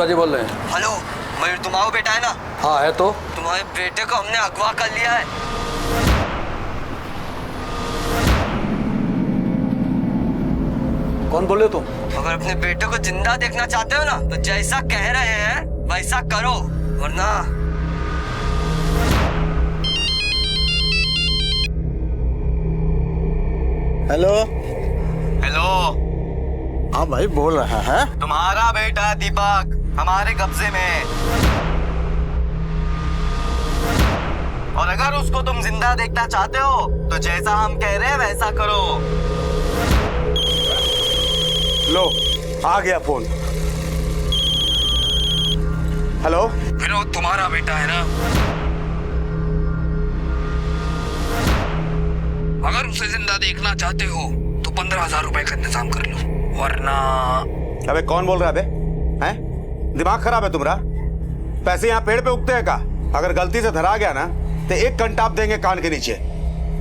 गुप्ता जी बोल रहे हैं। हेलो, मयूर तुम्हारा बेटा है ना? हाँ है तो। तुम्हारे बेटे को हमने अगवा कर लिया है। कौन बोले तुम? अगर अपने बेटे को जिंदा देखना चाहते हो ना तो जैसा कह रहे हैं वैसा करो, वरना। हेलो। हेलो। हाँ भाई बोल रहा है। तुम्हारा बेटा दीपक हमारे कब्जे में है, और अगर उसको तुम जिंदा देखना चाहते हो तो जैसा हम कह रहे हैं वैसा करो। लो आ गया फोन। हेलो। विनोद तुम्हारा बेटा है ना? अगर उसे जिंदा देखना चाहते हो तो 15,000 रुपए का इंतजाम कर लो, वरना। अबे कौन बोल रहा है बे? हैं? दिमाग खराब है तुम्हारा? पैसे यहाँ पेड़ पे उगते हैं का? अगर गलती से धरा गया ना तो एक कंटाप देंगे कान के नीचे।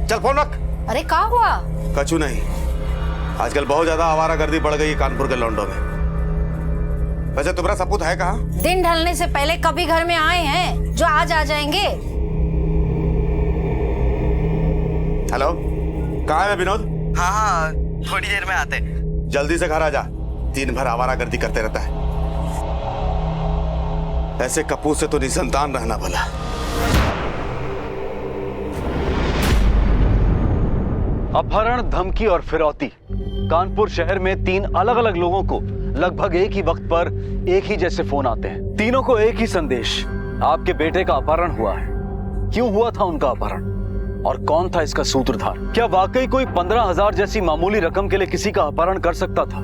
चल फोन रख। अरे क्या हुआ? कछु नहीं, आजकल बहुत ज्यादा आवारागर्दी बढ़ गई है कानपुर के लौंडों में। वैसे तुम्हारा सपूत है कहाँ? दिन ढलने से पहले कभी घर में आए हैं जो आज आ जाएंगे? हेलो, कहाँ है विनोद? हाँ, थोड़ी देर में आते। जल्दी से घर आ जा, दिन भर आवारागर्दी करते रहता है। ऐसे कपूत से तो निसंतान रहना भला। अपहरण, धमकी और फिरौती। कानपुर शहर में 3 अलग अलग लोगों को लगभग एक ही वक्त पर एक ही जैसे फोन आते हैं। तीनों को एक ही संदेश, आपके बेटे का अपहरण हुआ है। क्यों हुआ था उनका अपहरण और कौन था इसका सूत्रधार? क्या वाकई कोई 15,000 जैसी मामूली रकम के लिए किसी का अपहरण कर सकता था?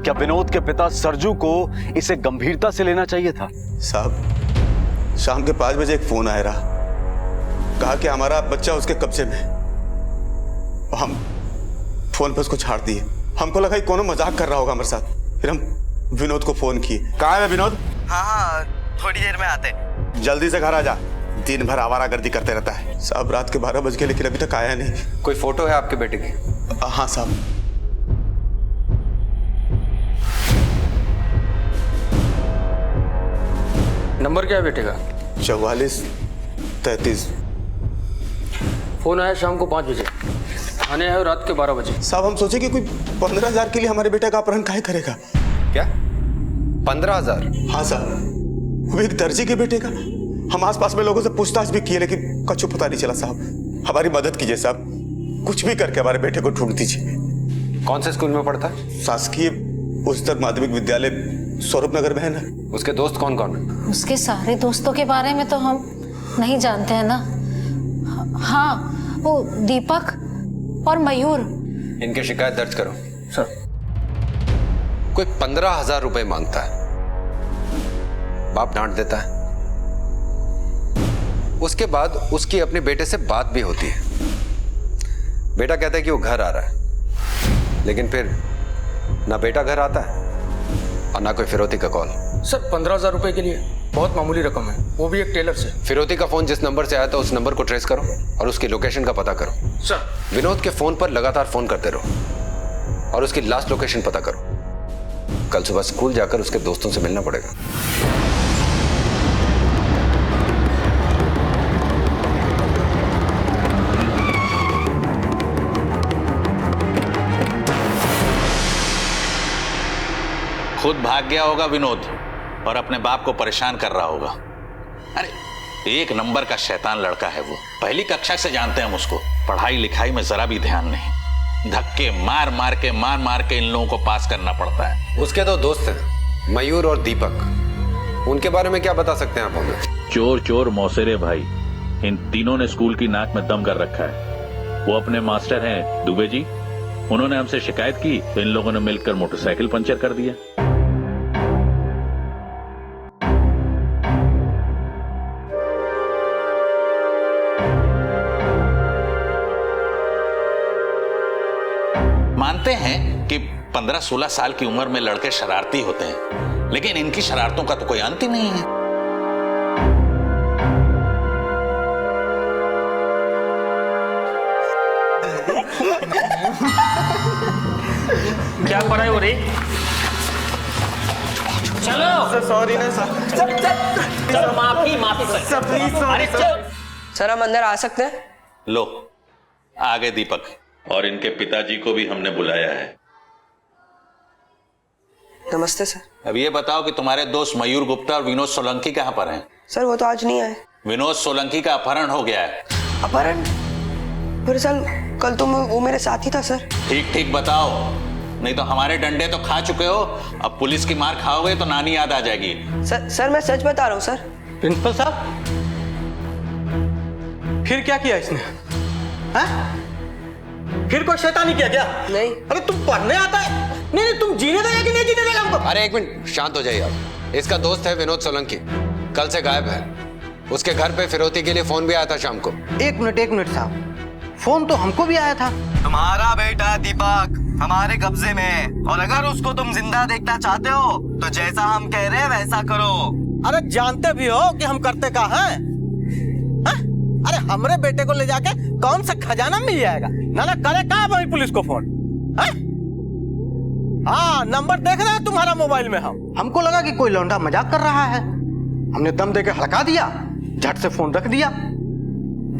क्या विनोद के पिता सरजू को इसे गंभीरता से लेना चाहिए था? साहब, शाम के 5 बजे एक फोन आया रहा, कहा कि हमारा बच्चा उसके कब्जे में। हम फोन पे उसको छाड़ दिए। हमको लगा कौन मजाक कर रहा होगा हमारे साथ, फिर हम विनोद को फोन किए। कहाँ है विनोद? हाँ, थोड़ी देर में आते। जल्दी से घर आ जा, दिन भर आवारागर्दी करते रहता है। साहब रात के 12 बज गए लेकिन अभी तक आया नहीं। कोई फोटो है आपके बेटे की? हाँ साहब। नंबर क्या है बेटे का? 4433। फोन आया शाम को 5 बजे, आने आए रात के 12 बजे। साहब हम सोचे कि कोई 15,000 के लिए हमारे बेटे का अपहरण काहे करेगा? क्या 15,000? हाँ साहब, वो एक दर्जी के बेटे का। हम आसपास में लोगों से पूछताछ भी किए लेकिन कुछ पता नहीं चला। साहब हमारी मदद कीजिए साहब, कुछ भी करके हमारे बेटे को ढूंढ दीजिए। कौन से स्कूल में पढ़ता है? शासकीय उच्चतर माध्यमिक विद्यालय स्वरूप नगर में है ना। उसके दोस्त कौन कौन है? उसके सारे दोस्तों के बारे में तो हम नहीं जानते हैं ना। हाँ, वो दीपक और मयूर। इनकी शिकायत दर्ज करो। सर। कोई 15,000 रुपए मांगता है, बाप डांट देता है, उसके बाद उसकी अपने बेटे से बात भी होती है। बेटा कहता है कि वो घर आ रहा है, लेकिन फिर ना बेटा घर आता है और ना कोई फिरौती का कॉल। सर 15,000 रुपए के लिए बहुत मामूली रकम है, वो भी एक टेलर से। फिरौती का फोन जिस नंबर से आया था उस नंबर को ट्रेस करो और उसकी लोकेशन का पता करो। सर। विनोद के फोन पर लगातार फोन करते रहो और उसकी लास्ट लोकेशन पता करो। कल सुबह स्कूल जाकर उसके दोस्तों से मिलना पड़ेगा। खुद भाग गया होगा विनोद और अपने बाप को परेशान कर रहा होगा। अरे एक नंबर का शैतान लड़का है वो, पहली कक्षा से जानते हैं हम उसको। पढ़ाई लिखाई में जरा भी ध्यान नहीं, धक्के मार मार के इन लोगों को पास करना पड़ता है। उसके 2 दोस्त हैं, मयूर और दीपक। उनके बारे में क्या बता सकते हैं आप हमें? चोर चोर मौसेरे भाई, इन तीनों ने स्कूल की नाक में दम कर रखा है। वो अपने मास्टर हैं दुबे जी, उन्होंने हमसे शिकायत की तो इन लोगों ने मिलकर मोटरसाइकिल पंचर कर दिया। मानते हैं कि 15-16 साल की उम्र में लड़के शरारती होते हैं, लेकिन इनकी शरारतों का तो कोई अंत ही नहीं है। क्या पढ़ाई हो रही? चलो सॉरी ना सर। चल माफी सर प्लीज अरे चल। सर हम अंदर आ सकते हैं? लो आगे दीपक। और इनके पिताजी को भी हमने बुलाया है। नमस्ते सर। अब ये बताओ कि तुम्हारे दोस्त मयूर गुप्ता और विनोद सोलंकी कहाँ पर हैं? सर वो तो आज नहीं आए। विनोद सोलंकी का अपहरण हो गया है। अपहरण? पर सर कल तो वो मेरे साथ ही था सर। ठीक ठीक बताओ, नहीं तो हमारे डंडे तो खा चुके हो, अब पुलिस की मार खाओगे तो नानी याद आ जाएगी। सर मैं सच बता रहा हूँ सर। प्रिंसिपल साहब फिर क्या किया इसने? हैं? फिर कोई शैतानी किया क्या? नहीं। अरे तुम पढ़ने आता है? नहीं तुम जीने देगा कि नहीं जीने देगा हमको? अरे एक मिनट शांत हो जाइए आप। इसका दोस्त है विनोद सोलंकी, कल से गायब है। उसके घर पे फिरौती के लिए फोन भी आया था शाम को। एक मिनट साहब, फोन तो हमको भी आया था। तुम्हारा बेटा दीपक हमारे कब्जे में है, और अगर उसको तुम जिंदा देखना चाहते हो तो जैसा हम कह रहे हैं वैसा करो। अरे जानते भी हो कि हम करते क्या हैं? अरे हमरे बेटे को ले जाके कौन सा खजाना मिल जाएगा? ना करे कहाँ वही पुलिस को फोन? हाँ नंबर देख रहे हैं तुम्हारा मोबाइल में। हमको लगा कि कोई लौंडा मजाक कर रहा है, हमने दम देके हड़का दिया, झट से फोन रख दिया।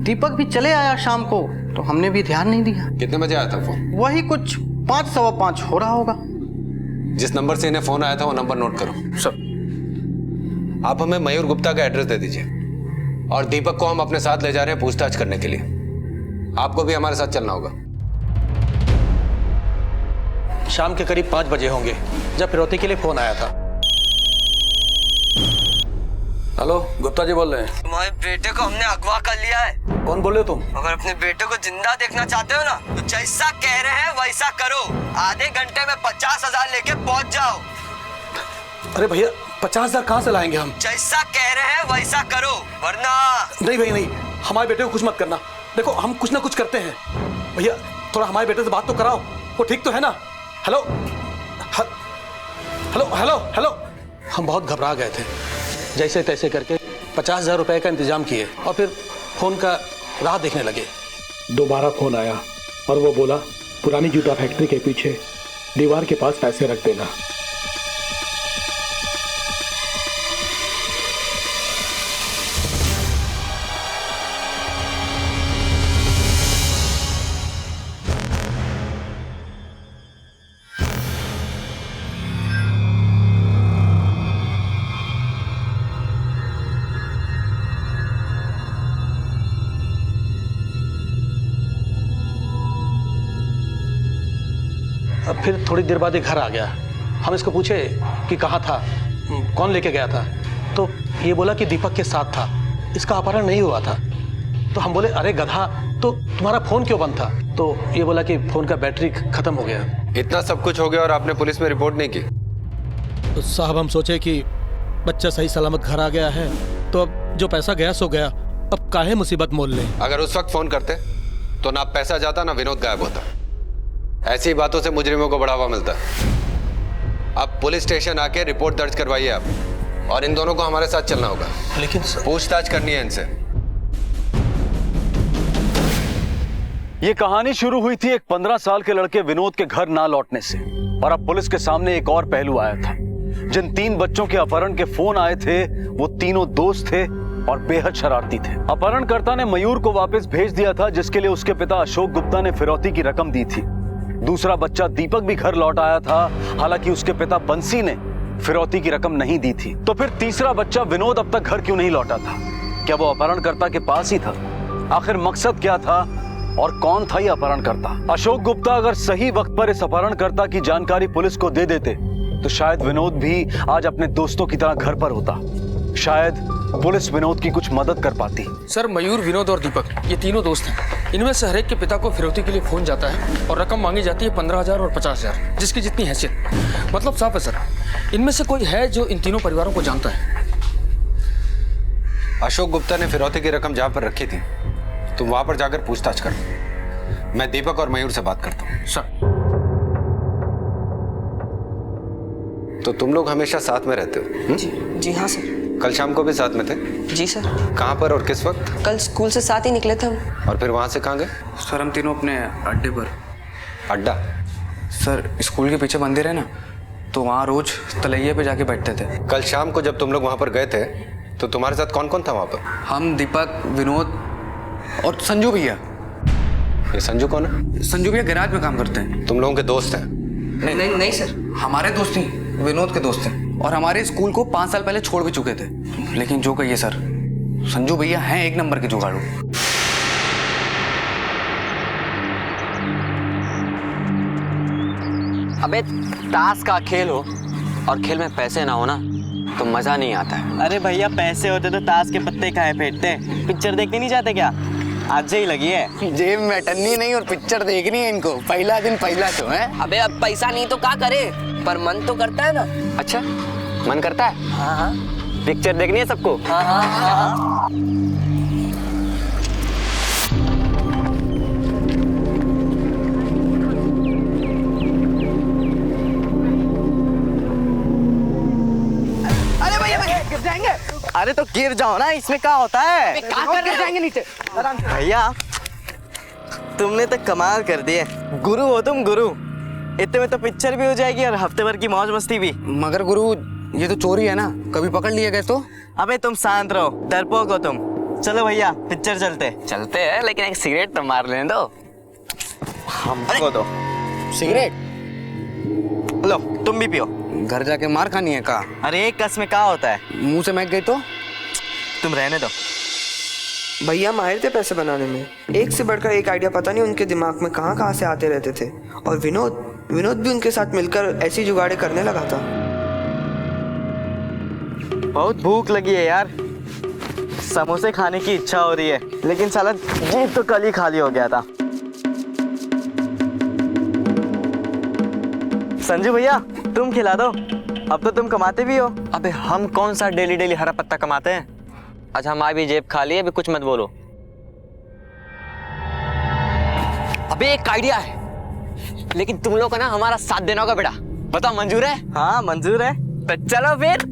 दीपक भी चले आया शाम को तो हमने भी ध्यान नहीं दिया। कितने बजे आया था फोन? वही कुछ 5 सवा 5 हो रहा होगा। जिस नंबर से इन्हें फोन आया था वो नंबर नोट करो। सर आप हमें मयूर गुप्ता का एड्रेस दे दीजिए, और दीपक को हम अपने साथ ले जा रहे हैं पूछताछ करने के लिए। आपको भी हमारे साथ चलना होगा। शाम के करीब 5 बजे होंगे जब फिरौती के लिए फोन आया था। हेलो गुप्ता जी बोल रहे हैं। तुम्हारे बेटे को हमने अगवा कर लिया है। कौन बोल रहे हो तुम? अगर अपने बेटे को जिंदा देखना चाहते हो ना तो जैसा कह रहे हैं वैसा करो। आधे घंटे में 50,000 लेके पहुंच जाओ। अरे भैया 50,000 कहाँ से लाएंगे हम? जैसा कह रहे हैं वैसा करो, वरना। नहीं भैया नहीं, हमारे बेटे को कुछ मत करना। देखो हम कुछ ना कुछ करते हैं। भैया थोड़ा हमारे बेटे से बात तो कराओ, वो ठीक तो है ना? Hello hello hello hello. हम बहुत घबरा गए थे, जैसे तैसे करके 50,000 रुपए का इंतजाम किए और फिर फोन का राह देखने लगे। दोबारा फोन आया और वो बोला पुरानी जूता फैक्ट्री के पीछे दीवार के पास पैसे रख देना। अब फिर थोड़ी देर बाद एक घर आ गया। हम इसको पूछे कि कहाँ था, कौन लेके गया था, तो ये बोला कि दीपक के साथ था, इसका अपहरण नहीं हुआ था। तो हम बोले अरे गधा, तो तुम्हारा फोन क्यों बंद था? तो ये बोला कि फोन का बैटरी खत्म हो गया। इतना सब कुछ हो गया और आपने पुलिस में रिपोर्ट नहीं की? तो साहब हम सोचे कि बच्चा सही सलामत घर आ गया है तो अब जो पैसा गया सो गया, अब काहे मुसीबत मोल लें। अगर उस वक्त फोन करते तो ना पैसा जाता ना विनोद गायब होता। ऐसी बातों से मुजरिमों को बढ़ावा मिलता है। अब पुलिस स्टेशन आके रिपोर्ट दर्ज करवाइए आप, और इन दोनों को हमारे साथ चलना होगा। लेकिन पूछताछ करनी है इनसे। ये कहानी शुरू हुई थी एक 15 साल के लड़के विनोद के घर ना लौटने से, और अब पुलिस के सामने एक और पहलू आया था। जिन 3 बच्चों के अपहरण के फोन आए थे वो तीनों दोस्त थे और बेहद शरारती थे। अपहरणकर्ता ने मयूर को वापस भेज दिया था, जिसके लिए उसके पिता अशोक गुप्ता ने फिरौती की रकम दी थी। दूसरा बच्चा दीपक भी घर लौट आया था, हालांकि उसके पिता बंसी ने फिरौती की रकम नहीं दी थी। तो फिर तीसरा बच्चा विनोद अब तक घर क्यों नहीं लौटा था? क्या वो अपहरणकर्ता के पास ही था? आखिर मकसद क्या था और कौन था ये अपहरणकर्ता? अशोक गुप्ता अगर सही वक्त पर इस अपहरणकर्ता की जानकारी पुलिस को दे देते तो शायद विनोद भी आज अपने दोस्तों की तरह घर पर होता। शायद पुलिस विनोद की कुछ मदद कर पाती। सर मयूर, विनोद और दीपक ये तीनों दोस्त हैं। इनमें से हर एक के पिता को फिरौती के लिए फोन जाता है और रकम मांगी जाती है 15,000 और 50,000, जिसकी जितनी हैसियत। मतलब साफ है सर, इनमें से कोई है जो इन तीनों परिवारों को जानता है। अशोक गुप्ता ने फिरौती की रकम जहां पर रखी थी तुम वहां पर जाकर पूछताछ करो। मैं दीपक और मयूर से बात करता हूँ। सर तो तुम लोग हमेशा साथ में रहते हो? जी हाँ सर। कल शाम को भी साथ में थे? जी सर। कहाँ पर और किस वक्त? कल स्कूल से साथ ही निकले थे हम। और फिर वहां से कहाँ गए? सर हम तीनों अपने अड्डे पर। अड्डा? सर स्कूल के पीछे मंदिर है ना, तो वहाँ रोज तलैये पे जाके बैठते थे। कल शाम को जब तुम लोग वहां पर गए थे तो तुम्हारे साथ कौन कौन था वहां पर? हम, दीपक, विनोद और संजू भैया। ये संजू कौन है? संजू भैया गैराज में काम करते हैं। तुम लोगों के दोस्त हैं? नहीं सर, हमारे दोस्त नहीं, विनोद के दोस्त हैं। और हमारे स्कूल को 5 साल पहले छोड़ भी चुके थे। लेकिन जो कहिए सर, संजू भैया हैं एक नंबर के जुगाड़ू। अबे ताश का खेल हो और खेल में पैसे ना हो ना तो मजा नहीं आता है। अरे भैया पैसे होते तो ताश के पत्ते काहे फेंटते? पिक्चर देखने नहीं जाते क्या? आज ही लगी है। जेब में टन्नी नहीं और पिक्चर देखनी है इनको। पहला दिन पहला शो है। अबे अब पैसा नहीं तो क्या करे, पर मन तो करता है ना। अच्छा मन करता है? हाँ। पिक्चर देखनी है सबको? हाँ। अरे तो गिर जाओ ना, इसमें क्या होता है? क्या कर रहे जाएंगे नीचे? भैया तुमने तो कमाल कर दिए, गुरु हो तुम, गुरु। इतने में तो पिक्चर भी हो जाएगी और हफ्ते भर की मौज मस्ती भी। मगर गुरु ये तो चोरी है ना, कभी पकड़ लिए गए तो? अबे तुम शांत रहो, डरपोक हो तुम। चलो भैया पिक्चर चलते हैं, लेकिन एक सिगरेट तो मार लेने दो। हमको दो सिगरेट। लो तुम भी पियो। घर जाके मार खानी है का? अरे एक कस में क्या होता है? मुंह से महक गई तो? तुम रहने दो। भैया माहिर थे पैसे बनाने में, एक से बढ़कर एक आइडिया पता नहीं उनके दिमाग में कहाँ से आते रहते थे। और विनोद भी उनके साथ मिलकर ऐसी जुगाड़े करने लगा था। बहुत भूख लगी है यार, समोसे खाने की इच्छा हो रही है, लेकिन साला जेब तो कल ही खाली हो गया था। संजू भैया तुम खिला दो, अब तो तुम कमाते भी हो। अबे हम कौन सा डेली हरा पत्ता कमाते हैं? आज हमारी भी जेब खाली है, अभी कुछ मत बोलो। अबे एक आइडिया है, लेकिन तुम लोग का ना हमारा साथ देना होगा बेटा। बताओ मंजूर है? हाँ मंजूर है। तो चलो फिर,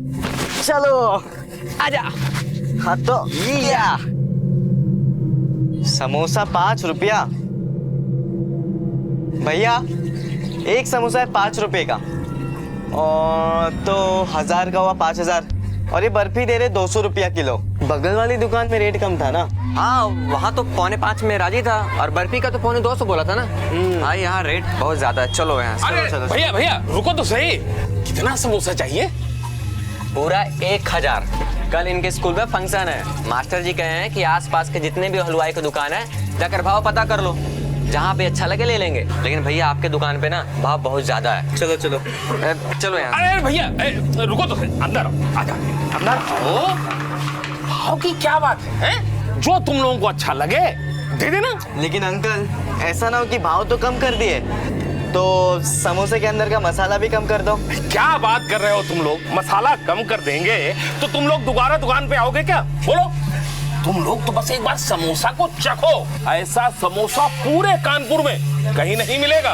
चलो आजा। हाँ तो लिया। समोसा 5 रुपया भैया, एक समोसा है 5 रुपए का, और तो 1000 का हुआ 5000। और ये बर्फी दे रहे 200 रुपया किलो। बगल वाली दुकान में रेट कम था ना? हाँ वहाँ तो 4.5 में राजी था, और बर्फी का तो 2.25 बोला था ना। हाँ यहाँ रेट बहुत ज्यादा है। चलो यहाँ से। अरे भैया भैया रुको तो सही, कितना समोसा चाहिए? पूरा 1000। कल इनके स्कूल में फंक्शन है, मास्टर जी कहे हैं कि आसपास के जितने भी हलवाई की दुकान है जाकर भाव पता कर लो, जहाँ पे अच्छा लगे ले लेंगे। लेकिन भैया आपके दुकान पे ना भाव बहुत ज्यादा है। चलो चलो चलो यहाँ। अरे भैया रुको तो सही, अंदर आओ, आजा अंदर आओ। भाव की क्या बात है? जो तुम लोगों को अच्छा लगे दे देना। लेकिन अंकल ऐसा ना हो कि भाव तो कम कर दिए तो समोसे के अंदर का मसाला भी कम कर दो। क्या बात कर रहे हो तुम लोग? मसाला कम कर देंगे तो तुम लोग दोबारा दुकान पे आओगे क्या? बोलो। तुम लोग तो बस एक बार समोसा को चखो, ऐसा समोसा पूरे कानपुर में कहीं नहीं मिलेगा।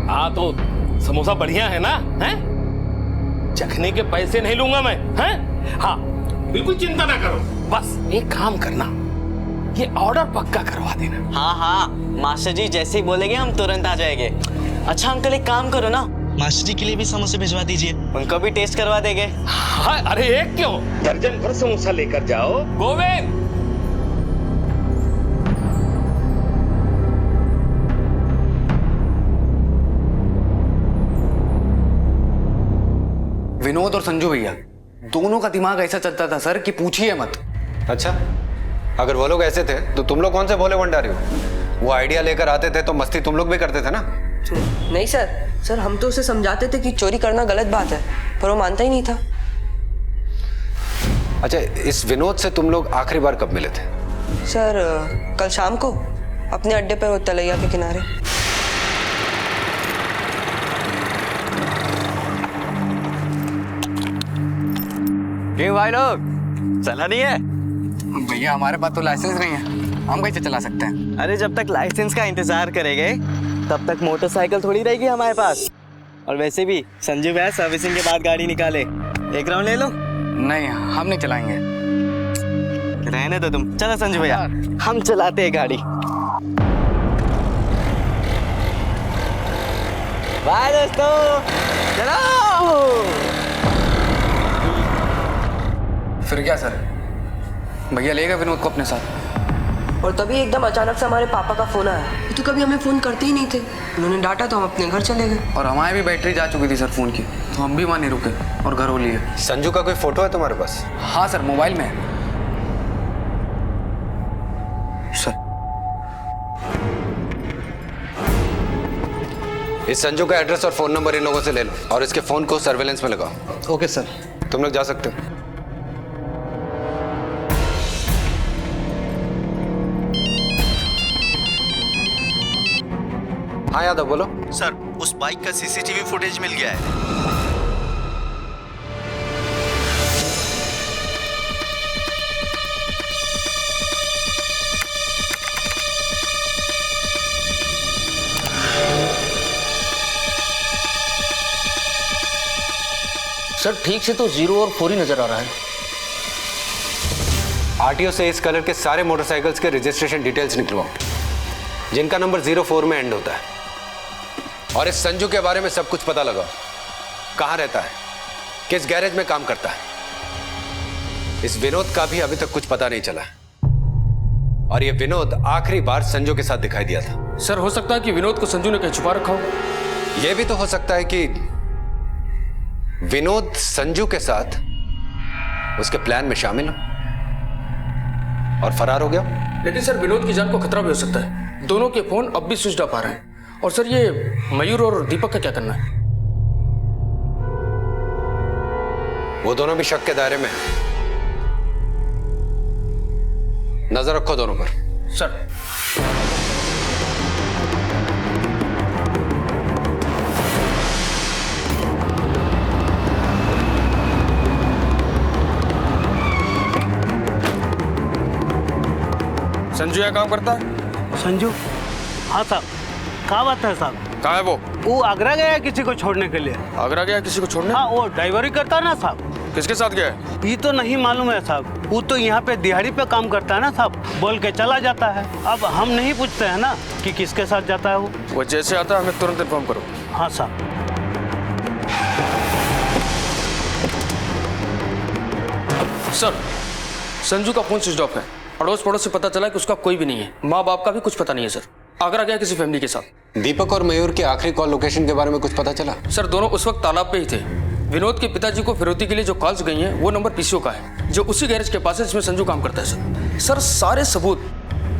हाँ तो समोसा बढ़िया है ना? हैं? चखने के पैसे नहीं लूंगा मैं। हैं? हाँ बिल्कुल चिंता ना करो, बस एक काम करना, ये ऑर्डर पक्का करवा देना। हाँ हाँ मास्टर जी जैसे ही बोलेंगे हम तुरंत आ जाएंगे। अच्छा अंकल एक काम करो ना, मास्टर जी के लिए भी समोसे भिजवा दीजिए, उनको भी टेस्ट करवा देंगे। हाँ अरे एक क्यों, दर्जन भर समोसा लेकर जाओ। गोविंद विनोद और संजू भैया दोनों का दिमाग ऐसा चलता था सर कि पूछिए मत। अच्छा अगर वो लोग ऐसे थे तो तुम लोग कौन से भोले भंडारी हो? वो आइडिया लेकर आते थे तो मस्ती तुम लोग भी करते थे ना? नहीं सर हम तो उसे समझाते थे कि चोरी करना गलत बात है, पर वो मानता ही नहीं था। अच्छा इस विनोद से तुम लोग आखिरी बार कब मिले थे? सर कल शाम को अपने अड्डे पर तलैया के किनारे। क्यों भाई लोग चला नहीं है? भैया हमारे पास तो लाइसेंस नहीं है, हम कैसे चला सकते हैं? अरे जब तक लाइसेंस का इंतजार करेंगे तब तक मोटरसाइकिल थोड़ी रहेगी हमारे पास। और वैसे भी संजू भैया सर्विसिंग के बाद गाड़ी निकाले, एक राउंड ले लो। नहीं हम नहीं चलाएंगे। रहने दो तुम, चलो संजू भैया हम चलाते हैं गाड़ी। बाय दोस्तों, चलो। फिर क्या सर, भैया लेगा विनोद को अपने साथ? और तभी एकदम अचानक से हमारे पापा का फोन आया। ये तो कभी हमें फोन करते ही नहीं थे। उन्होंने डांटा तो हम अपने घर चले गए। और हमारी भी बैटरी जा चुकी थी सर फोन की, तो हम भी वहाँ नहीं रुके और घर हो लिए। संजू का कोई फोटो है तुम्हारे पास? हाँ सर, मोबाइल में है सर। इस संजू का एड्रेस और फोन नंबर इन लोगों से ले लो और इसके फोन को सर्वेलेंस में लगाओ। Okay sir. तुम लोग जा सकते हो। हाँ यादव बोलो। सर उस बाइक का सीसीटीवी फुटेज मिल गया है। सर ठीक से तो 0 और 4 ही नजर आ रहा है। आरटीओ से इस कलर के सारे मोटरसाइकिल्स के रजिस्ट्रेशन डिटेल्स निकलवाओ जिनका नंबर 04 में एंड होता है। और इस संजू के बारे में सब कुछ पता लगाओ, कहाँ रहता है, किस गैरेज में काम करता है। इस विनोद का भी अभी तक कुछ पता नहीं चला है। और ये विनोद आखिरी बार संजू के साथ दिखाई दिया था। सर हो सकता है कि विनोद को संजू ने कहीं छुपा रखा हो। यह भी तो हो सकता है कि विनोद संजू के साथ उसके प्लान में शामिल हो और फरार हो गया। लेकिन सर विनोद की जान को खतरा भी हो सकता है। दोनों के फोन अब भी स्विच ऑफ आ रहे हैं। और सर ये मयूर और दीपक का क्या करना है? वो दोनों भी शक के दायरे में हैं। नजर रखो दोनों पर। सर संजू यहाँ काम करता है? संजू? हाँ साहब। कहाँ बात है साहब? कहाँ है वो? वो आगरा गया है किसी को छोड़ने के लिए। आगरा गया किसी को छोड़ने? हाँ वो ड्राइवरी करता है ना साहब। किसके साथ गया है? ये तो नहीं मालूम है साहब। वो तो यहाँ पे दिहाड़ी पे काम करता है ना साहब, बोल के चला जाता है। अब हम नहीं पूछते हैं ना कि किसके साथ जाता है वो जैसे आता है हमें तुरंत इन्फॉर्म करो। हाँ साहब। सर संजू का फोन स्विच ऑफ है। अड़ोस पड़ोस से पता चला कि उसका कोई भी नहीं है। माँ बाप का भी कुछ पता नहीं है सर। आगरा गया किसी फैमिली के साथ। दीपक और मयूर की आखिरी कॉल लोकेशन के बारे में कुछ पता चला? सर दोनों उस वक्त तालाब पे ही थे। विनोद के पिताजी को फिरौती के लिए जो कॉल्स गई हैं वो नंबर पीसीओ का है, जो उसी गैरेज के पास है जिसमें संजू काम करता है। सर सारे सबूत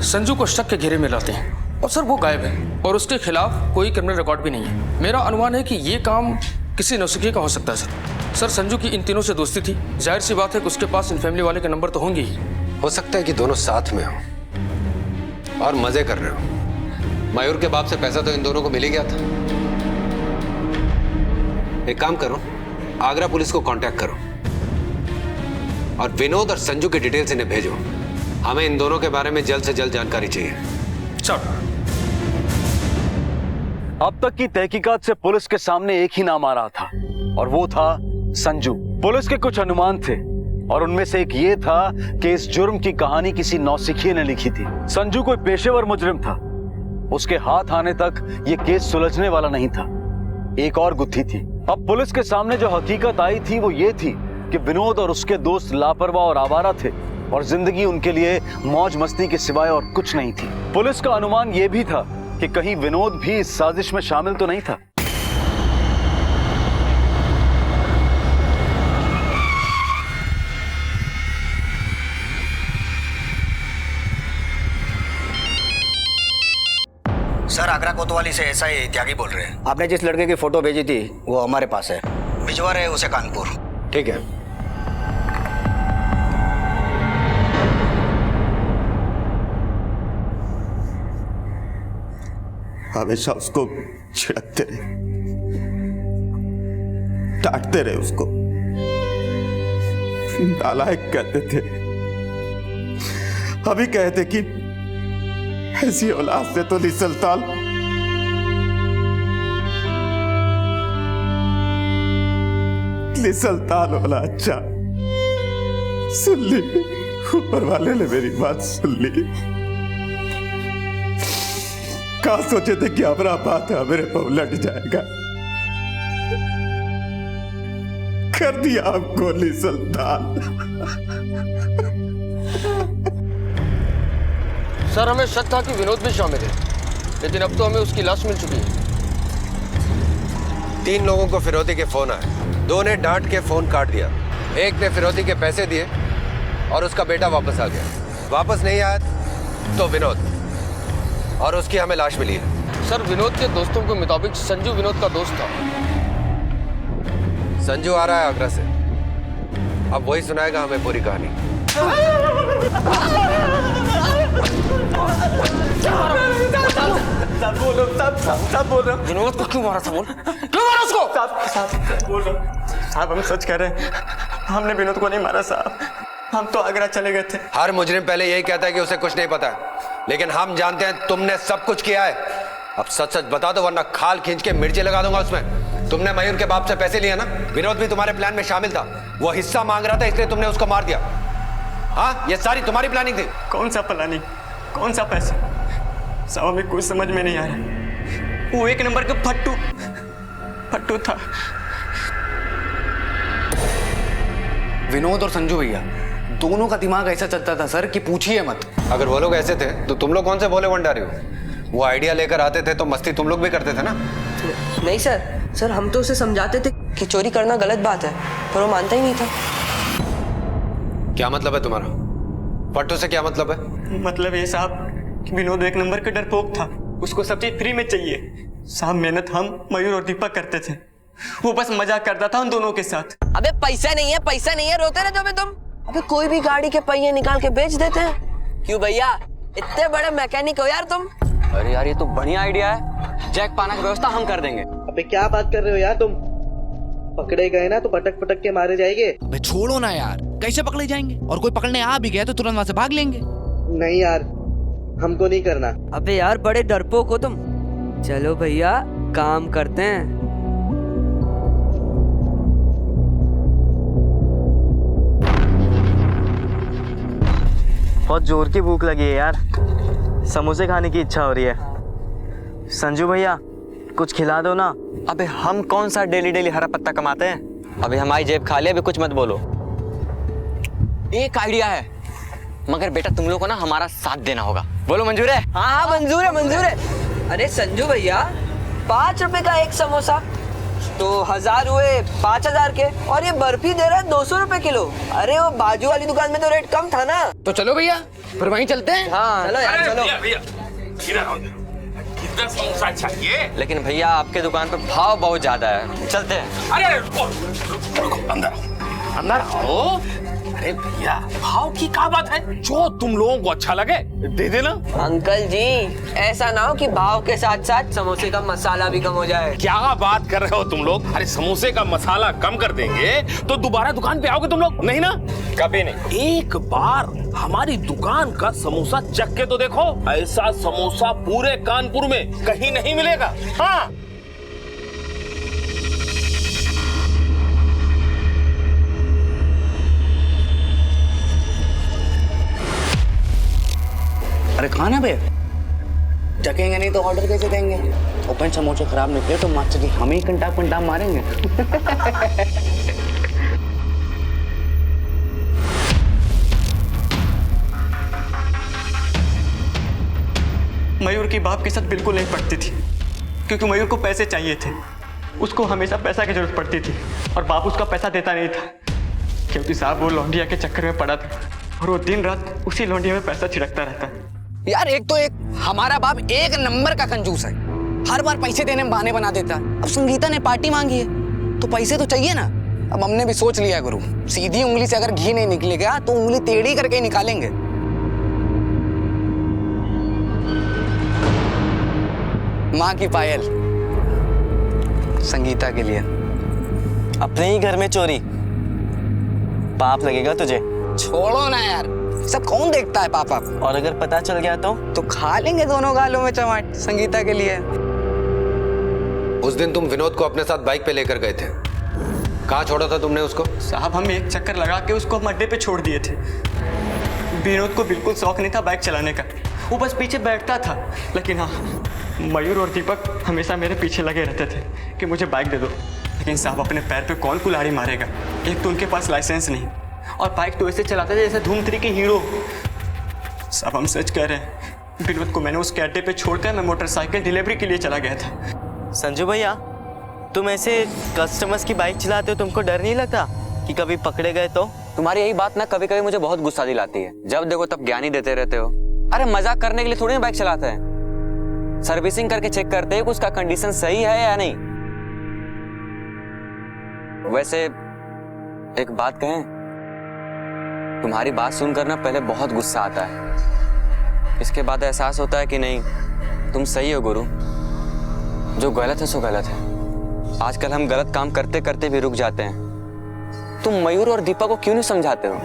संजू को शक के घेरे में लाते हैं। और सर वो गायब है और उसके खिलाफ कोई क्रिमिनल रिकॉर्ड भी नहीं है। मेरा अनुमान है कि ये काम किसी नौसिखिए का हो सकता है सर। सर संजू की इन तीनों से दोस्ती थी। जाहिर सी बात है कि उसके पास इन फैमिली वाले के नंबर तो होंगे ही। हो सकता है कि दोनों साथ में हो और मजे कर रहे हो। मयूर के बाप से पैसा तो इन दोनों को मिल ही गया था। एक काम करो, आगरा पुलिस को कांटेक्ट करो और विनोद और संजू की डिटेल्स इन्हें भेजो। हमें इन दोनों के बारे में जल्द से जल्द जानकारी चाहिए। सर अब तक की तहकीकात से पुलिस के सामने एक ही नाम आ रहा था और वो था संजू। पुलिस के कुछ अनुमान थे और उनमें से एक ये था कि इस जुर्म की कहानी किसी नौसिखिए ने लिखी थी। संजू कोई पेशेवर मुजरिम था। उसके हाथ आने तक ये केस सुलझने वाला नहीं था। एक और गुत्थी थी। अब पुलिस के सामने जो हकीकत आई थी वो ये थी कि विनोद और उसके दोस्त लापरवाह और आवारा थे और जिंदगी उनके लिए मौज मस्ती के सिवाय और कुछ नहीं थी। पुलिस का अनुमान ये भी था कि कहीं विनोद भी इस साजिश में शामिल तो नहीं था। सर आगरा कोतवाली से एसआई त्यागी बोल रहे हैं। आपने जिस लड़के की फोटो भेजी थी वो हमारे पास है। भिजवा रहे उसे कानपुर। ठीक है। हमेशा उसको छिड़कते रहे, डांटते रहे, उसको नालायक कहते थे। अभी कहते कि ऐसी औलाद से तो निसलताल वाला अच्छा। सुन ली ऊपर वाले ने मेरी बात सुन ली। कहा सोचे थे कि हमारा बात मेरे पर उलट जाएगा, कर दिया आप गोली सुल्तान। सर हमें शक था कि विनोद भी शामिल है, लेकिन अब तो हमें उसकी लाश मिल चुकी है। 3 लोगों को फिरौती के फोन आए, 2 ने डांट के फोन काट दिया, 1 ने फिरौती के पैसे दिए और उसका बेटा वापस आ गया। वापस नहीं आया तो विनोद, और उसकी हमें लाश मिली है। सर विनोद के दोस्तों के मुताबिक संजू विनोद का दोस्त था। संजू आ रहा है आगरा से, अब वही सुनाएगा हमें पूरी कहानी। सब बोल रहा हूँ। विनोद को क्यों मारा था? बोल क्यों मारा उसको? बोल रहा हूँ साहब, हम सच कह रहे हैं, हमने विनोद को नहीं मारा साहब, हम तो आगरा चले गए थे। हर मुजरिम पहले यही कहता है कि उसे कुछ नहीं पता है, लेकिन हम जानते हैं तुमने सब कुछ किया है। अब सच सच बता दो वरना खाल खींच के मिर्ची लगा दूंगा उसमें। तुमने मयूर के बाप से पैसे लिए ना, विनोद भी तुम्हारे प्लान में शामिल था, वो हिस्सा मांग रहा था इसलिए तुमने उसको मार दिया। हाँ, ये सारी तुम्हारी प्लानिंग थी। कौन सा प्लानिंग, कौन सा पैसा साहब, हमें कुछ समझ में नहीं आ रहा। वो 1 नंबर का फट्टू था। विनोद और संजू भैया दोनों का दिमाग ऐसा चलता था सर कि पूछिए मत। अगर वो लोग ऐसे थे तो तुम लोग कौन से भोले भंडारी हो? वो आइडिया लेकर आते थे तो मस्ती तुम लोग भी करते थे ना। नहीं सर हम तो उसे समझाते थे कि चोरी करना गलत बात है, पर वो मानता ही नहीं था। क्या मतलब है तुम्हारा? फट्टू से क्या मतलब है? मतलब ये साहब कि विनोद 1 नंबर का डरपोक था, उसको सब चीज फ्री में चाहिए। साहब मेहनत हम मयूर और दीपक करते थे, वो बस मजाक करता था उन दोनों के साथ। अबे पैसा नहीं है रोते रहते हो तुम। अबे कोई भी गाड़ी के पहिए निकाल के बेच देते हैं। क्यों भैया, इतने बड़े मैकेनिक हो यार तुम। अरे यार ये तो बढ़िया आइडिया है, जैक पाना की व्यवस्था हम कर देंगे। अबे क्या बात कर रहे हो यार तुम, पकड़े गए ना तो पटक पटक के मारे जाएंगे। अबे छोड़ो ना यार, कैसे पकड़े जाएंगे? और कोई पकड़ने आ भी गया तो तुरंत वहां से भाग लेंगे। नहीं यार, हमको नहीं करना। अबे यार बड़े डरपोक हो तुम। चलो भैया काम करते हैं। बहुत जोर की भूख लगी है यार, समोसे खाने की इच्छा हो रही है। संजू भैया कुछ खिला दो ना। अबे हम कौन सा डेली डेली हरा पत्ता कमाते हैं? अभी हमारी जेब खाली है, अभी कुछ मत बोलो। एक आइडिया है, मगर बेटा तुम लोग को ना हमारा साथ देना होगा। बोलो मंजूर है? हाँ मंजूर है। अरे संजू भैया 5 रुपए का एक समोसा तो 1000 हुए 5000 के, और ये बर्फी दे रहा है 200 रुपए किलो। अरे वो बाजू वाली दुकान में तो रेट कम था ना। तो चलो भैया फिर वहीं चलते हैं। हाँ चलो यार चलो। कितना समोसा चाहिए? लेकिन भैया आपके दुकान पे भाव बहुत ज्यादा है, चलते हैं। अरे रुको, अंदर आओ। अरे भैया भाव की क्या बात है, जो तुम लोगों को अच्छा लगे दे देना। अंकल जी ऐसा ना हो कि भाव के साथ साथ समोसे का मसाला भी कम हो जाए। क्या बात कर रहे हो तुम लोग? अरे समोसे का मसाला कम कर देंगे तो दोबारा दुकान पे आओगे तुम लोग? नहीं ना, कभी नहीं। एक बार हमारी दुकान का समोसा चख के तो देखो, ऐसा समोसा पूरे कानपुर में कहीं नहीं मिलेगा। हाँ अरे खाना पे जगेंगे नहीं तो ऑर्डर कैसे देंगे? ओपन समोसे खराब निकले तो मास्टर जी हम ही कंटा मारेंगे। मयूर की बाप के साथ बिल्कुल नहीं पड़ती थी, क्योंकि मयूर को पैसे चाहिए थे। उसको हमेशा पैसा की जरूरत पड़ती थी और बाप उसका पैसा देता नहीं था, क्योंकि साहब वो लौंडिया के चक्कर में पड़ा था और वो दिन रात उसी लौंडिया में पैसा छिड़कता रहता। यार एक तो हमारा बाप 1 नंबर का कंजूस है, हर बार पैसे देने में बहाने बना देता है। अब संगीता ने पार्टी मांगी है तो पैसे तो चाहिए ना। अब हमने भी सोच लिया गुरु, सीधी उंगली से अगर घी नहीं निकलेगा तो उंगली टेढ़ी करके ही निकालेंगे। माँ की पायल संगीता के लिए। अपने ही घर में चोरी, पाप लगेगा तुझे। छोड़ो ना यार, सब कौन देखता है पापा। और अगर पता चल गया तो खा लेंगे दोनों गालों में चमाट संगीता के लिए। उस दिन तुम विनोद को अपने साथ बाइक पे लेकर गए थे, कहाँ छोड़ा था तुमने उसको? साहब हम एक चक्कर लगा के उसको हम अड्डे पे छोड़ दिए थे। विनोद को बिल्कुल शौक नहीं था बाइक चलाने का, वो बस पीछे बैठता था। लेकिन हाँ, मयूर और दीपक हमेशा मेरे पीछे लगे रहते थे कि मुझे बाइक दे दो। लेकिन साहब अपने पैर पे कौन कुल्हाड़ी मारेगा, एक तो उनके पास लाइसेंस नहीं और बाइक तो ऐसे चलाते थे जैसे धूम 3 के हीरो। साहब हम सच कह रहे हैं, विनोद को मैंने उस कैटे पे छोड़कर मैं मोटरसाइकिल डिलीवरी के लिए चला गया था। संजू भैया, तुम ऐसे कस्टमर्स की बाइक चलाते हो, तुमको डर नहीं लगता कि कभी पकड़े गए तो? तुम्हारी यही बात ना कभी कभी मुझे बहुत गुस्सा दिलाती है। जब देखो तब ज्ञानी देते रहते हो। अरे मजाक करने के लिए थोड़ी ना बाइक चलाते हैं, सर्विसिंग करके चेक करते हैं कि उसका कंडीशन सही है या नहीं। वैसे एक बात कहें, तुम्हारी बात सुनकर ना पहले बहुत गुस्सा आता है, इसके बाद एहसास होता है कि नहीं तुम सही हो गुरु, जो गलत है सो गलत है। आजकल हम गलत काम करते करते भी रुक जाते हैं। तुम मयूर और दीपक को क्यों नहीं समझाते हो,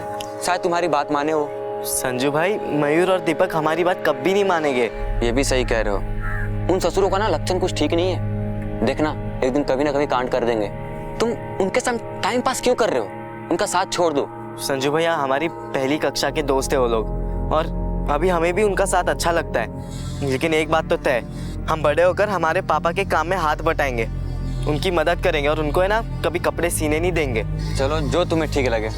शायद तुम्हारी बात माने हो। संजू भाई, मयूर और दीपक हमारी बात कभी नहीं मानेंगे। ये भी सही कह रहे हो। उन ससुरों का ना लक्षण कुछ ठीक नहीं है, देखना एक दिन कभी ना कभी कांड कर देंगे। तुम उनके साथ टाइम पास क्यों कर रहे हो, उनका साथ छोड़ दो। संजू भैया, हमारी पहली कक्षा के दोस्त है वो लोग, और अभी हमें भी उनका साथ अच्छा लगता है। लेकिन एक बात तो तय, हम बड़े होकर हमारे पापा के काम में हाथ बटाएंगे, उनकी मदद करेंगे और उनको है ना कभी कपड़े सीने नहीं देंगे। चलो जो तुम्हें ठीक लगे।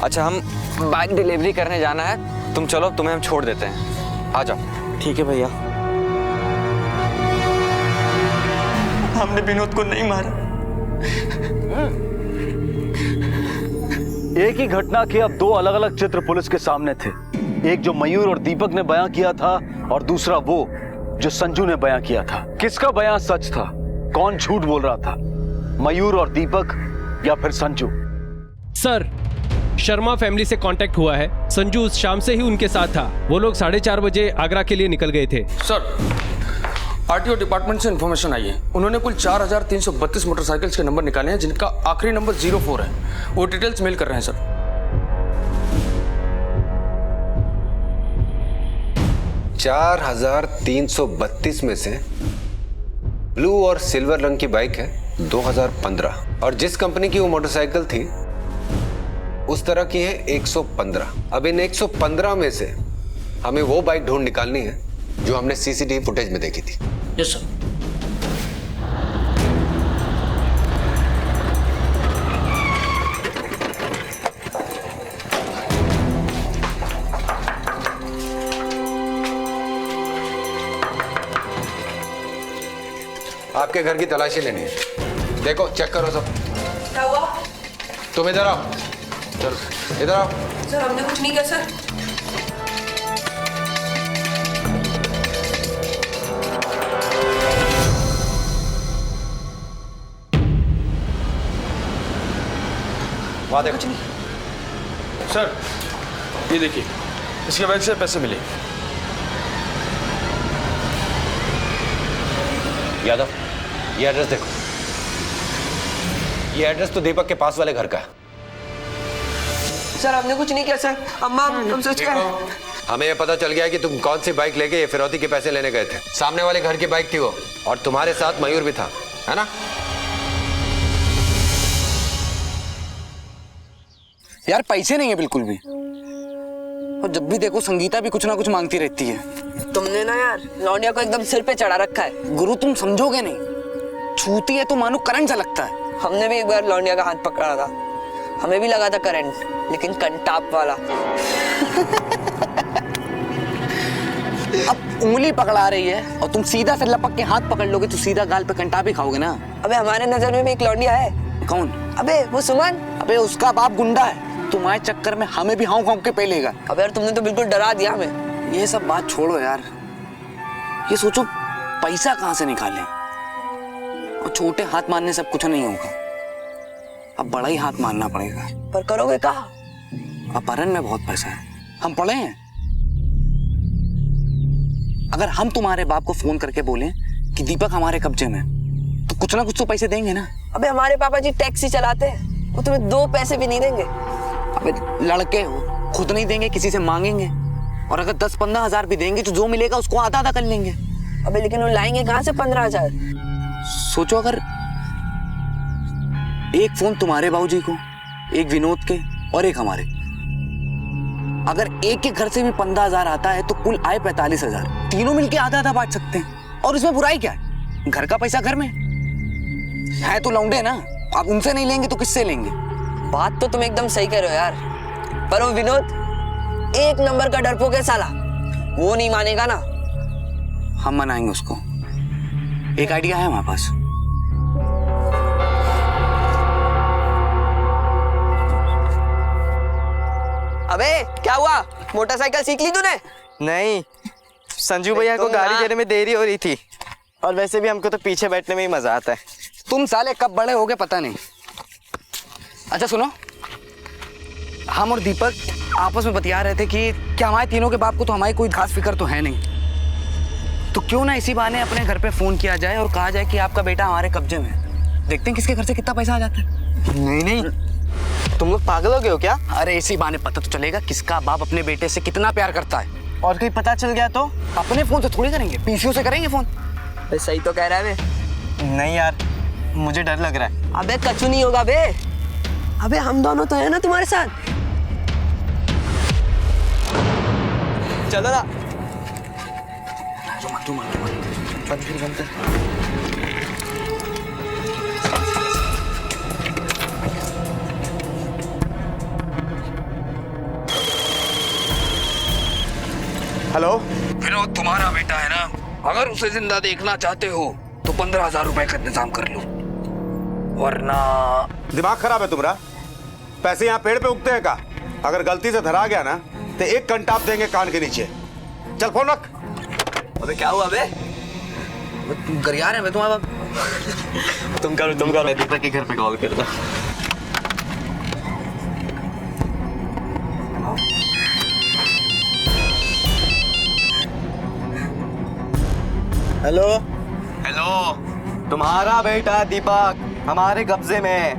अच्छा, हम बाइक डिलीवरी करने जाना है, तुम चलो, तुम्हें हम छोड़ देते हैं, आ जाओ। ठीक है भैया। हमने विनोद को नहीं मारा। एक ही घटना के अब दो अलग अलग चित्र पुलिस के सामने थे। एक जो मयूर और दीपक ने बयां किया था और दूसरा वो जो संजू ने बयां किया था। किसका बयां सच था, कौन झूठ बोल रहा था, मयूर और दीपक या फिर संजू? सर, शर्मा फैमिली से कांटेक्ट हुआ है। संजू उस शाम से ही उनके साथ था। वो लोग 4:30 बजे आगरा के लिए निकल गए थे। सर, आरटीओ डिपार्टमेंट से इन्फॉर्मेशन आई है। उन्होंने कुल 4332 मोटरसाइकिल्स के नंबर निकाले हैं, जिनका आखिरी नंबर 04 है। वो डिटेल्स मेल कर रहे हैं सर। 4332 में से ब्लू और सिल्वर रंग की बाइक है 2015, और जिस कंपनी की वो मोटरसाइकिल थी उस तरह की है 115। अब इन 115 में से हमें वो बाइक ढूंढ निकालनी है जो हमने सीसीटीवी फुटेज में देखी थी। Yes sir. आपके घर की तलाशी लेनी है, देखो चेक करो सब। क्या हुआ? तुम इधर आओ, चलो इधर आओ। सर, हमने कुछ नहीं किया सर। वहां देखो। सर, ये देखिए, इसके बैंक से पैसे मिले। यादव, ये एड्रेस देखो, ये एड्रेस तो दीपक के पास वाले घर का है। सर, हमने कुछ नहीं किया सर। अम्मा, हम सोच के हमें ये पता चल गया कि तुम कौन सी बाइक लेके ये फिरौती के पैसे लेने गए थे। सामने वाले घर की बाइक थी वो, और तुम्हारे साथ मयूर भी था, है ना? यार पैसे नहीं है बिल्कुल भी, और जब भी देखो संगीता भी कुछ ना कुछ मांगती रहती है। तुमने ना यार लौंडिया को एकदम सिर पे चढ़ा रखा है। गुरु तुम समझोगे नहीं, छूती है तो मानो करंट सा लगता है। हमने भी एक बार लौंडिया का हाथ पकड़ा था, हमें भी लगा था करंट, लेकिन कंटाप वाला। अब उंगली पकड़ा रही है और तुम सीधा से लपक के हाथ पकड़ लोगे तो सीधा गाल पे कंटाप ही खाओगे ना। अबे हमारे नजर में भी एक लौंडिया है। कौन? अबे वो सुमन। अबे उसका बाप गुंडा है, तुम्हारे चक्कर में हमें भी हाउ हाउ के पे लेगा। अबे यार तुमने तो बिल्कुल डरा दिया हमें। ये सब बात छोड़ो यार, ये सोचो पैसा कहाँ से निकालें, और छोटे हाथ मारने से कुछ नहीं होगा, अब बड़ा ही हाथ मारना पड़ेगा। पर करोगे कहाँ? अपहरण में बहुत पैसा है, हम पढ़े हैं। अगर हम तुम्हारे बाप को फोन करके बोलें कि दीपक हमारे कब्जे में, तो कुछ ना कुछ तो पैसे देंगे ना। अबे हमारे पापा जी टैक्सी चलाते हैं, वो तुम्हें 2 पैसे भी नहीं देंगे। अबे लड़के हो, खुद नहीं देंगे, किसी से मांगेंगे, और अगर 10-15 हजार भी देंगे तो जो मिलेगा उसको आधा आधा कर लेंगे। अबे लेकिन वो लाएंगे कहाँ से 15 हजार? सोचो, अगर एक फोन तुम्हारे बाबूजी को, एक विनोद के और एक हमारे, अगर एक के घर से भी 15,000 आता है तो कुल आए 45,000। तीनों मिलके आधा आधा बांट सकते हैं। और इसमें बुराई क्या है? घर का पैसा घर में है तो लौंडे ना, आप उनसे नहीं लेंगे तो किससे लेंगे? बात तो तुम एकदम सही कह रहे हो यार, पर वो विनोद एक नंबर का डरपोक है साला, वो नहीं मानेगा ना। हम मनाएंगे उसको। एक आइडिया है हमारे पास। अबे क्या हुआ, मोटरसाइकिल सीख ली तूने? नहीं, संजू भैया को गाड़ी देने में देरी हो रही थी, और वैसे भी हमको तो पीछे बैठने में ही मजा आता है। तुम साले कब बड़े होगे पता नहीं। अच्छा सुनो, हम और दीपक आपस में बतिया रहे थे कि क्या हमारे तीनों के बाप को तो हमारी कोई खास फिक्र तो है नहीं, तो क्यों ना इसी बहाने अपने घर पे फोन किया जाए और कहा जाए कि आपका बेटा हमारे कब्जे में है। देखते हैं किसके घर से कितना पैसा आ जाता है। नहीं नहीं, तुम लोग पागल हो गए हो क्या? अरे इसी बहाने पता तो चलेगा किसका बाप अपने बेटे से कितना प्यार करता है। और कहीं पता चल गया तो? अपने फोन से थोड़ी करेंगे, पीसीओ से करेंगे फोन। सही तो कह रहा है बे। नहीं यार, मुझे डर लग रहा है। अबे कछु नहीं होगा बे, अबे हम दोनों तो है ना तुम्हारे साथ। चलो ना। हेलो विनोद, तुम्हारा बेटा है ना, अगर उसे जिंदा देखना चाहते हो तो 15,000 रुपए का इंतजाम कर लो, वरना। दिमाग खराब है तुम्हारा? पैसे यहाँ पेड़ पे उगते हैं का? अगर गलती से धरा गया ना तो एक कंटाप देंगे कान के नीचे। चल फोन रख। अबे क्या हुआ बे? गरिया रहे हैं तुम्हारा बाप। तुम करो, मैं दीपक के घर पे कॉल करता। हेलो हेलो, तुम्हारा बेटा दीपक हमारे कब्जे में है,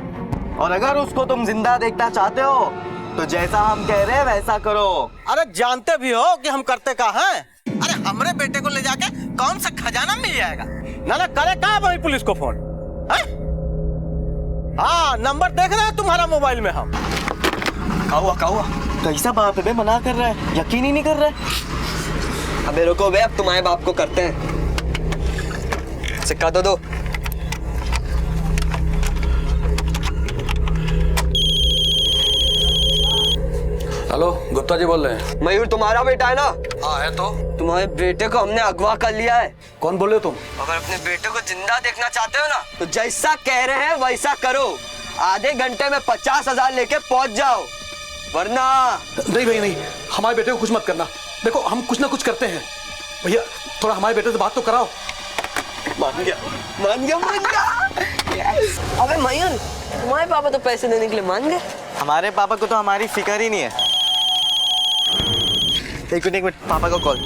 और अगर उसको तुम जिंदा देखना चाहते हो तो जैसा हम कह रहे हैं वैसा करो। अरे जानते भी हो कि हम करते का हैं? अरे हमारे बेटे को ले जाके कौन सा खजाना मिल जाएगा? ना करे कहाँ भाई पुलिस को फोन है? हाँ, नंबर देख रहे हैं तुम्हारा मोबाइल में हम। क्या हुआ? कैसा बाप है बे, मना कर रहा है, यकीन ही नहीं कर रहा है। अबे रुको बे, अब तुम्हारे बाप को करते हैं। सिक्का दो। हेलो, गुप्ता जी बोल रहे हैं? मयूर तुम्हारा बेटा है ना? हाँ है। तो तुम्हारे बेटे को हमने अगवा कर लिया है। कौन बोल रहे हो तुम? अगर अपने बेटे को जिंदा देखना चाहते हो ना तो जैसा कह रहे हैं वैसा करो, आधे घंटे में 50,000 लेके पहुंच जाओ, वरना। नहीं भाई नहीं, हमारे बेटे को कुछ मत करना। देखो हम कुछ ना कुछ करते हैं भैया, थोड़ा हमारे बेटे से बात तो कराओ। मान गया। अबे मयूर, तुम्हारे पापा तो पैसे देने के लिए मान गए। हमारे पापा को तो हमारी फिक्र ही नहीं है। एक मिनट, पापा को कॉल।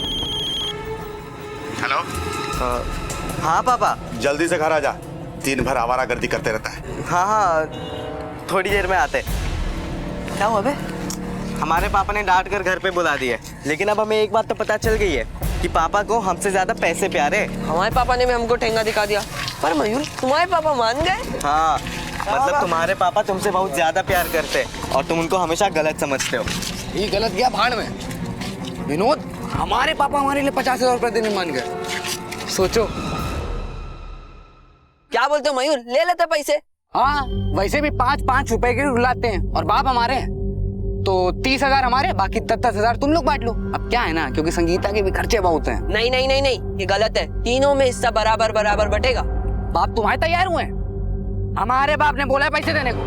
हेलो। हाँ पापा। जल्दी से घर आ जा, दिन भर आवारागर्दी करते रहता है। हाँ, थोड़ी देर में आते। क्या हुआ बे? हमारे पापा ने डांट कर घर पे बुला दिया, लेकिन अब हमें एक बात तो पता चल गई है कि पापा को हमसे ज्यादा पैसे प्यारे। हमारे पापा ने भी हमको ठेंगा दिखा दिया, पर मयूर तुम्हारे पापा मान गए। हाँ, मतलब तुम्हारे पापा तुमसे बहुत ज्यादा प्यार करते और तुम उनको हमेशा गलत समझते हो। ये गलत गया भाड़ में। विनोद, हमारे पापा हमारे लिए 50,000 रुपए देने मान गए। सोचो। क्या बोलते हो मयूर, ले लेते पैसे? हाँ, वैसे भी 5-5 रुपए के रुलाते हैं, और बाप हमारे हैं तो 30,000 हमारे, बाकी 10,000 तुम लोग बांट लो। अब क्या है ना, क्योंकि संगीता के भी खर्चे बहुत हैं। नहीं, ये गलत है। तीनों में हिस्सा बराबर बटेगा। बाप तुम्हारे तैयार हुए हैं? हमारे बाप ने बोला है पैसे देने को,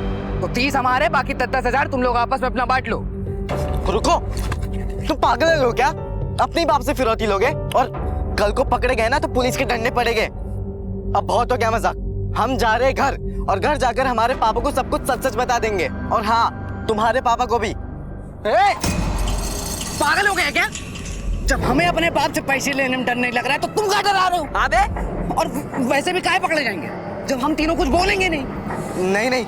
तो 30 हमारे, बाकी 10,000 तुम लोग आपस में अपना बांट लो। रुको, तुम पागल हो क्या? अपने बाप से फिरौती लोगे, और कल को पकड़े गए ना तो पुलिस के डंडे पड़ेंगे। अब बहुत हो गया मजाक। हम जा रहे घर, और घर जाकर हमारे पापा को सब कुछ सच बता देंगे, और हाँ, तुम्हारे पापा को भी। पागल हो गए क्या? जब हमें अपने बाप से पैसे लेने में डर नहीं लग रहा है तो तुम क्या डरा रहे हो? अबे, और वैसे भी काहे पकड़े जाएंगे जब हम तीनों कुछ बोलेंगे नहीं। नहीं,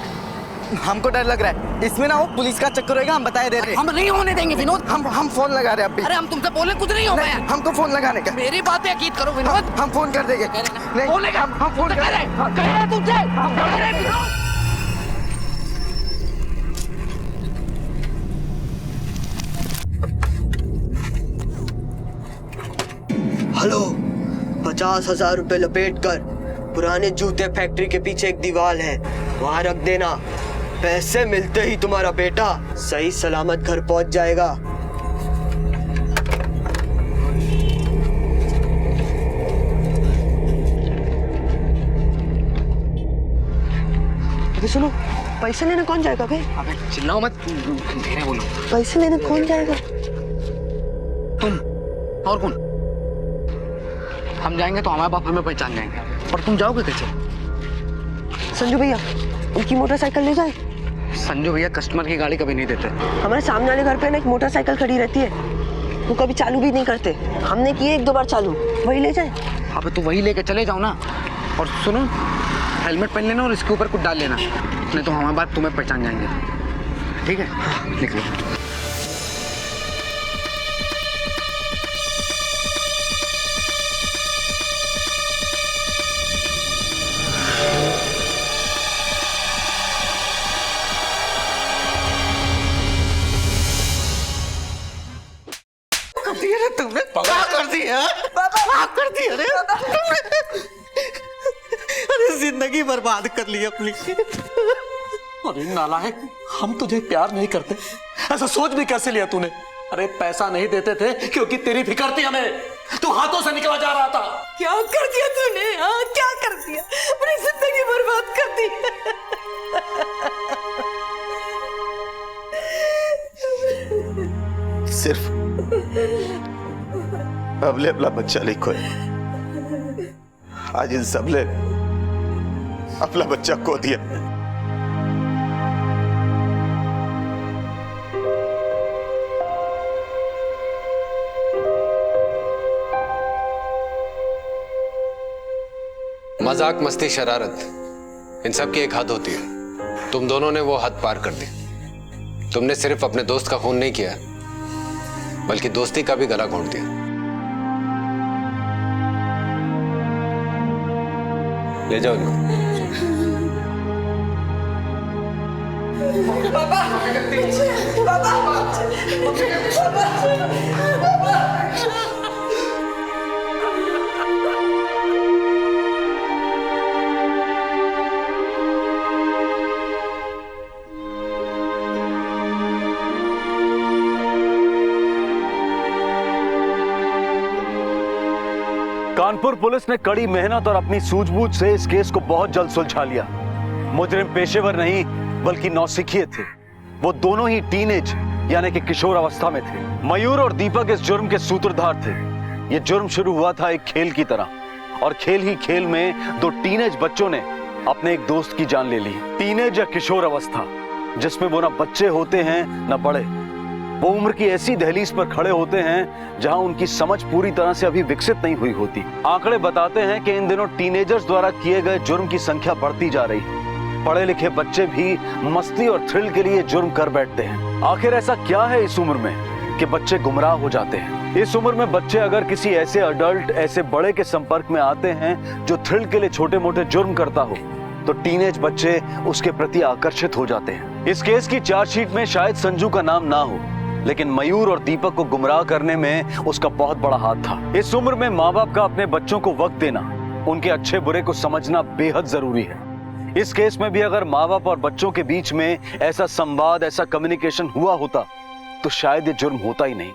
हमको डर लग रहा है। इसमें ना वो पुलिस का चक्कर होगा, हम बताए दे रहे हैं। हम नहीं होने देंगे विनोद। हम फोन लगा रहे हैं अभी। अरे हम तुमसे बोले कुछ नहीं होगा यार। हमको फोन लगाने का। मेरी बात पे यकीन करो विनोद। हम फोन कर देंगे। नहीं बोलेगा, हम फोन कर रहे हैं तुमसे। 50,000 रुपए लपेट कर पुराने जूते फैक्ट्री के पीछे एक दीवार है, वहां रख देना। पैसे मिलते ही तुम्हारा बेटा सही सलामत घर पहुंच जाएगा। अबे सुनो, पैसे लेने कौन जाएगा बे? अबे चिल्लाओ मत, धीरे बोलो। पैसे लेने कौन जाएगा? तुम और कौन? हम जाएंगे तो हमारे बाप हमें पहचान जाएंगे, पर तुम जाओगे कैसे? संजू भैया, उनकी मोटरसाइकिल ले जाए। संजू भैया कस्टमर की गाड़ी कभी नहीं देते। हमारे सामने वाले घर पे ना एक मोटरसाइकिल खड़ी रहती है, वो कभी चालू भी नहीं करते। हमने किए 1-2 बार चालू, वही ले जाए। अबे तो वही लेके चले जाओ ना। और सुनो, हेलमेट पहन लेना और इसके ऊपर कुछ डाल लेना, नहीं तो हमारे बाप तुम्हें पहचान जाएंगे। ठीक है, लिख लो। तुमने माफ कर दी है, माफ कर दी। अरे जिंदगी बर्बाद कर ली अपनी। अरे नालायक, हम तुझे प्यार नहीं करते, ऐसा सोच भी कैसे लिया तूने? अरे पैसा नहीं देते थे क्योंकि तेरी फिक्र थी हमें, तू हाथों से निकला जा रहा था। क्या कर दिया तूने? हाँ, क्या कर दिया? अपनी जिंदगी बर्बाद कर दी। सिर्फ अबले अपना बच्चा नहीं खोया, आज इन सबले अपना बच्चा खो दिया। मजाक, मस्ती, शरारत, इन सब की एक हद होती है। तुम दोनों ने वो हद पार कर दी। तुमने सिर्फ अपने दोस्त का खून नहीं किया, बल्कि दोस्ती का भी गला घोंट दिया। ले जाओ इनको। पापा, पापा, पापा। कानपुर पुलिस ने कड़ी मेहनत और अपनी सूझबूझ से इस केस को बहुत जल्द सुलझा लिया। मुजरिम पेशेवर नहीं बल्कि नौसिखिए थे। वो दोनों ही टीनेज यानी कि किशोर अवस्था में थे। मयूर और दीपक इस जुर्म के सूत्रधार थे। ये जुर्म शुरू हुआ था एक खेल की तरह, और खेल ही खेल में 2 टीनेज बच्चों ने अपने एक दोस्त की जान ले ली। टीनेज या किशोर अवस्था, जिसमें वो ना बच्चे होते हैं ना बड़े। वो उम्र की ऐसी दहलीज पर खड़े होते हैं जहां उनकी समझ पूरी तरह से अभी विकसित नहीं हुई होती। आंकड़े बताते हैं कि इन दिनों टीनेजर्स द्वारा किए गए जुर्म की संख्या बढ़ती जा रही है। पढ़े लिखे बच्चे भी मस्ती और थ्रिल के लिए जुर्म कर बैठते हैं। आखिर ऐसा क्या है इस उम्र में कि बच्चे गुमराह हो जाते हैं? इस उम्र में बच्चे अगर किसी ऐसे अडल्ट, ऐसे बड़े के संपर्क में आते हैं जो थ्रिल के लिए छोटे मोटे जुर्म करता हो, तो टीनेज बच्चे उसके प्रति आकर्षित हो जाते हैं। इस केस की चार्जशीट में शायद संजू का नाम ना हो, लेकिन मयूर और दीपक को गुमराह करने में उसका बहुत बड़ा हाथ था। इस उम्र में माँ बाप का अपने बच्चों को वक्त देना, उनके अच्छे बुरे को समझना बेहद जरूरी है। इस केस में भी अगर माँ बाप और बच्चों के बीच में ऐसा संवाद, ऐसा कम्युनिकेशन हुआ होता, तो शायद ये जुर्म होता ही नहीं।